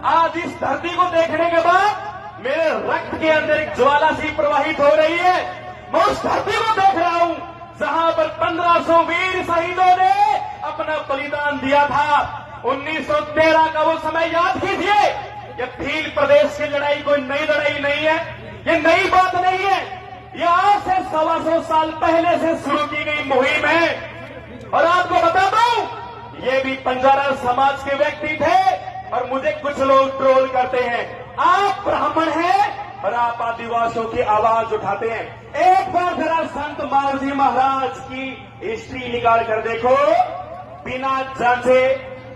आज इस धरती को देखने के बाद मेरे रक्त के अंदर एक ज्वाला सी प्रवाहित हो रही है। मैं उस धरती को देख रहा हूं जहां पर 1500 वीर शहीदों ने अपना बलिदान दिया था। 1913 का वो समय याद कीजिए। ये भील प्रदेश की लड़ाई कोई नई लड़ाई नहीं है, ये नई बात नहीं है। ये आज से 125 साल पहले से शुरू की गई मुहिम है। और आपको बता दूं, ये भी बंजारा समाज के व्यक्ति थे और मुझे कुछ लोग ट्रोल करते हैं, आप ब्राह्मण हैं और आप आदिवासियों की आवाज उठाते हैं। एक बार जरा संत मावजी महाराज की हिस्ट्री निकाल कर देखो, बिना जांचे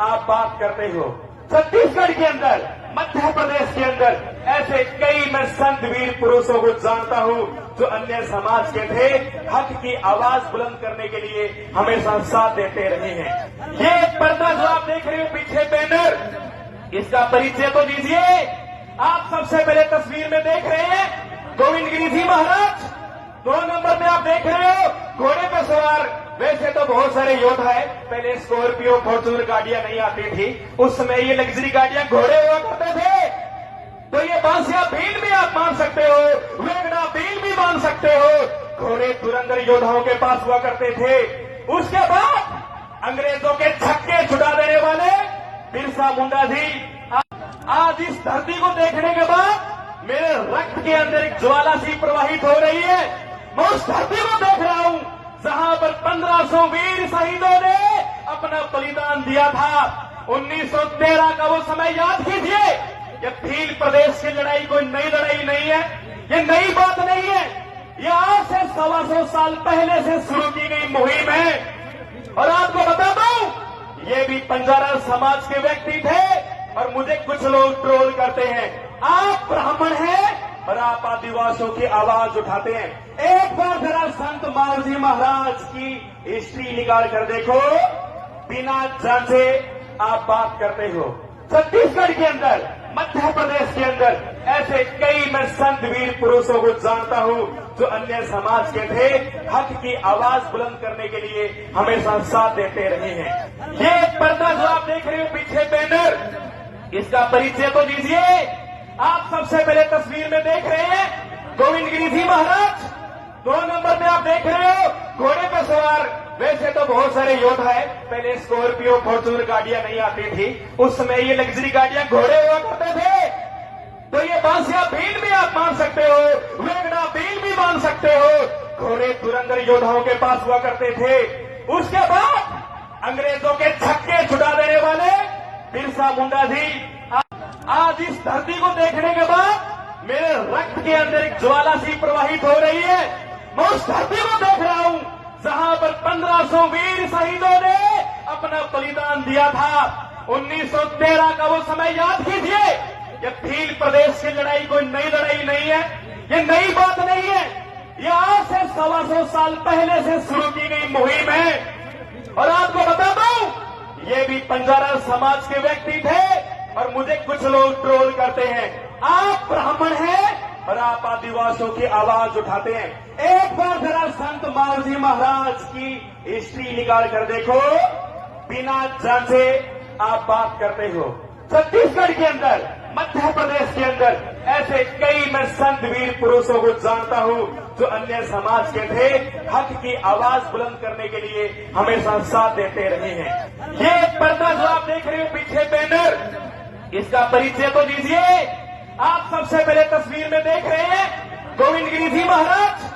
आप बात करते हो। छत्तीसगढ़ के अंदर, मध्य प्रदेश के अंदर ऐसे कई मैं संत वीर पुरुषों को जानता हूं जो अन्य समाज के थे, हक की आवाज बुलंद करने के लिए हमेशा साथ देते रहे हैं। ये पर्दा जो आप देख रहे हो पीछे बैनर, इसका परिचय तो दीजिए। आप सबसे पहले तस्वीर में देख रहे हैं गोविंद गिरी जी महाराज। 2 नंबर में आप देख रहे हो घोड़े पर सवार। वैसे तो बहुत सारे योद्धा है, पहले स्कॉर्पियो फॉर्च्यूनर गाड़ियां नहीं आती थी, उस समय ये लग्जरी गाड़ियां घोड़े हुआ करते थे। तो ये बांसिया भील भी आप मान सकते हो, वेगड़ा भील भी मान सकते हो। घोड़े धुरंधर योद्धाओं के पास हुआ करते थे। उसके बाद अंग्रेजों के छक्के छुड़ा देने वाले बिरसा मुंडा जी। आज इस धरती को देखने के बाद मेरे रक्त के अंदर एक ज्वाला सी प्रवाहित हो रही है। मैं उस धरती को देख रहा हूं जहां पर 1500 वीर शहीदों ने अपना बलिदान दिया था। 1913 का वो समय याद कीजिए। ये भील प्रदेश की लड़ाई कोई नई लड़ाई नहीं है, ये नई बात नहीं है। ये आज से 125 साल पहले से शुरू की गई मुहिम है। और आपको बता दूं, ये भी बंजारा समाज के व्यक्ति थे और मुझे कुछ लोग ट्रोल करते हैं, आप ब्राह्मण हैं और आप आदिवासियों की आवाज उठाते हैं। एक बार जरा संत मावजी महाराज की हिस्ट्री निकाल कर देखो, बिना जांचे आप बात करते हो। छत्तीसगढ़ के अंदर, मध्य प्रदेश के अंदर ऐसे कई मैं संत वीर पुरुषों को जानता हूं जो अन्य समाज के थे, हक की आवाज बुलंद करने के लिए हमेशा साथ देते रहे हैं। ये पर्दा जो आप देख रहे हो पीछे बैनर, इसका परिचय तो दीजिए। आप सबसे पहले तस्वीर में देख रहे हैं गोविंद गिरी जी महाराज। 2 नंबर में आप देख रहे हो घोड़े पर सवार। वैसे तो बहुत सारे योद्धा है, पहले स्कॉर्पियो फॉर्च्यूनर गाड़ियां नहीं आती थी, उस समय ये लग्जरी गाड़ियां घोड़े हुआ करते थे। तो ये बांसिया भील भी आप मान सकते हो, वेगड़ा भील भी मान सकते हो। घोड़े धुरंधर योद्धाओं के पास हुआ करते थे। उसके बाद अंग्रेजों के छक्के छुड़ा देने वाले बिरसा मुंडा जी। आज इस धरती को देखने के बाद मेरे रक्त के अंदर एक ज्वाला सी प्रवाहित हो रही है। मैं उस धरती को देख रहा हूं जहां पर 1500 वीर शहीदों ने अपना बलिदान दिया था। 1913 का वो समय याद कीजिए। ये भील प्रदेश की लड़ाई कोई नई लड़ाई नहीं है, ये नई बात नहीं है। ये आज से 125 साल पहले से शुरू की गई मुहिम है। और आपको बता दूं, ये भी बंजारा समाज के व्यक्ति थे और मुझे कुछ लोग ट्रोल करते हैं, आप ब्राह्मण हैं और आप आदिवासियों की आवाज उठाते हैं। एक बार जरा संत मावजी महाराज की हिस्ट्री निकाल कर देखो, बिना जांचे आप बात करते हो। छत्तीसगढ़ के अंदर, मध्य प्रदेश के अंदर ऐसे कई मैं संत वीर पुरुषों को जानता हूं जो अन्य समाज के थे, हक की आवाज बुलंद करने के लिए हमेशा साथ देते रहे हैं। ये पर्दा जो आप देख रहे हो पीछे बैनर, इसका परिचय तो दीजिए। आप सबसे पहले तस्वीर में देख रहे हैं गोविंद गिरी जी महाराज।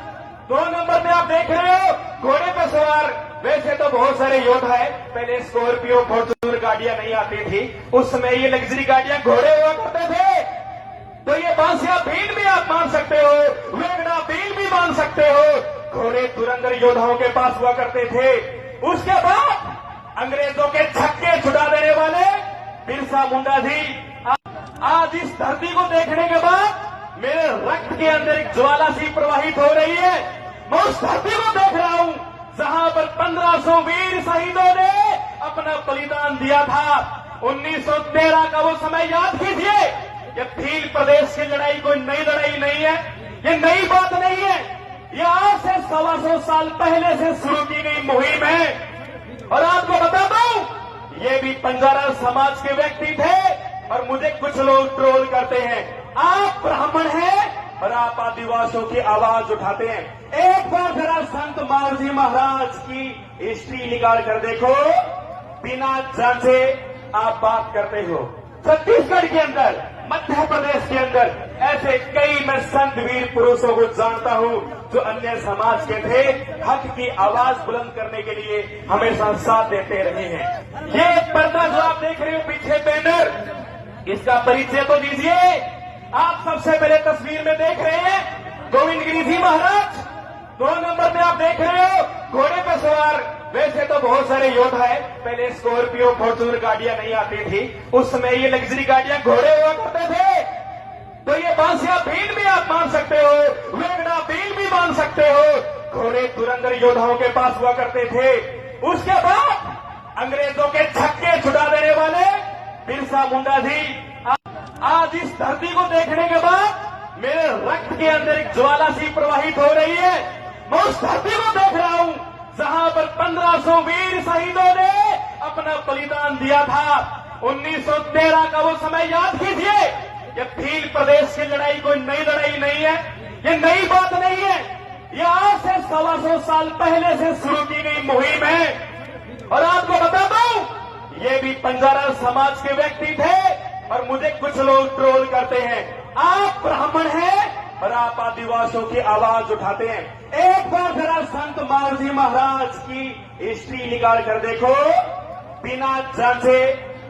2 नंबर में आप देख रहे हो घोड़े पर सवार। वैसे तो बहुत सारे योद्धा है, पहले स्कॉर्पियो फॉर्च्यूनर गाड़ियां नहीं आती थी, उस समय ये लग्जरी गाड़ियां घोड़े हुआ करते थे। तो ये बांसिया भील भी आप मान सकते हो, वेगड़ा भील भी मान सकते हो। घोड़े धुरंधर योद्धाओं के पास हुआ करते थे। उसके बाद अंग्रेजों के छक्के छुड़ा देने वाले बिरसा मुंडा जी। आज इस धरती को देखने के बाद मेरे रक्त के अंदर एक ज्वाला सी प्रवाहित हो रही है। मैं उस धरती को देख रहा हूं जहां पर 1500 वीर शहीदों ने अपना बलिदान दिया था। 1913 का वो समय याद कीजिए। ये भील प्रदेश की लड़ाई कोई नई लड़ाई नहीं है, ये नई बात नहीं है। ये आज से 125 साल पहले से शुरू की गई मुहिम है। और आपको बता दूं, ये भी बंजारा समाज के व्यक्ति थे और मुझे कुछ लोग ट्रोल करते हैं। आप ब्राह्मण हैं और आप आदिवासियों की आवाज उठाते हैं। एक बार जरा संत मावजी महाराज की हिस्ट्री निकाल कर देखो, बिना जांचे आप बात करते हो। छत्तीसगढ़ के अंदर, मध्य प्रदेश के अंदर ऐसे कई मैं संत वीर पुरुषों को जानता हूं जो अन्य समाज के थे, हक की आवाज बुलंद करने के लिए हमेशा साथ देते रहे हैं। ये पर्दा जो आप देख रहे हो पीछे बैनर, इसका परिचय तो दीजिए। आप सबसे पहले तस्वीर में देख रहे हैं गोविंद गिरी जी महाराज, 2 नंबर पे आप देख रहे हो घोड़े पे सवार। वैसे तो बहुत सारे योद्धा है, पहले स्कॉर्पियो फॉर्च्यूनर गाड़ियां नहीं आती थी, उस समय ये लग्जरी गाड़ियां घोड़े हुआ करते थे। तो ये बांसिया भील भी आप मान सकते हो, वेगड़ा भील भी मान सकते हो। घोड़े धुरंधर योद्धाओं के पास हुआ करते थे। उसके बाद अंग्रेजों के छक्के छुड़ा देने वाले बिरसा मुंडा जी। आज इस धरती को देखने के बाद मेरे रक्त के अंदर एक ज्वाला सी प्रवाहित हो रही है। मैं उस धरती को देख रहा हूं जहां पर 1500 वीर शहीदों ने अपना बलिदान दिया था। 1913 का वो समय याद कीजिए। ये भील प्रदेश की लड़ाई कोई नई लड़ाई नहीं है, ये नई बात नहीं है। ये आज से 125 साल पहले से शुरू की गई मुहिम है। और आपको बता दूं, ये भी बंजारा समाज के व्यक्ति थे और मुझे कुछ लोग ट्रोल करते हैं। आप ब्राह्मण हैं और आप आदिवासियों की आवाज उठाते हैं। एक बार जरा संत मावजी महाराज की हिस्ट्री निकाल कर देखो, बिना जांचे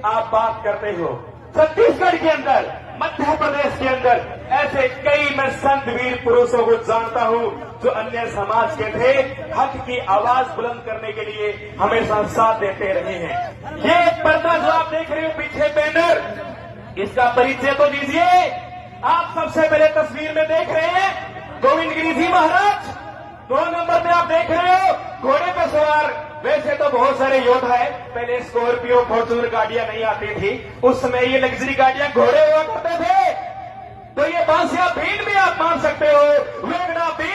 आप बात करते हो। छत्तीसगढ़ के अंदर, मध्य प्रदेश के अंदर ऐसे कई मैं संत वीर पुरुषों को जानता हूं जो अन्य समाज के थे, हक की आवाज बुलंद करने के लिए हमेशा साथ देते रहे हैं। ये पर्दा जो आप देख रहे हो पीछे बैनर, इसका परिचय तो दीजिए। आप सबसे पहले तस्वीर में देख रहे हैं गोविंद गिरी जी महाराज, 2 नंबर पे आप देख रहे हो घोड़े पे सवार। वैसे तो बहुत सारे योद्धा है, पहले स्कॉर्पियो फॉर्च्यूनर गाड़ियां नहीं आती थी, उस समय ये लग्जरी गाड़ियां घोड़े हुआ करते थे। तो ये बांसिया भील भी आप मान सकते हो, वेगड़ा भील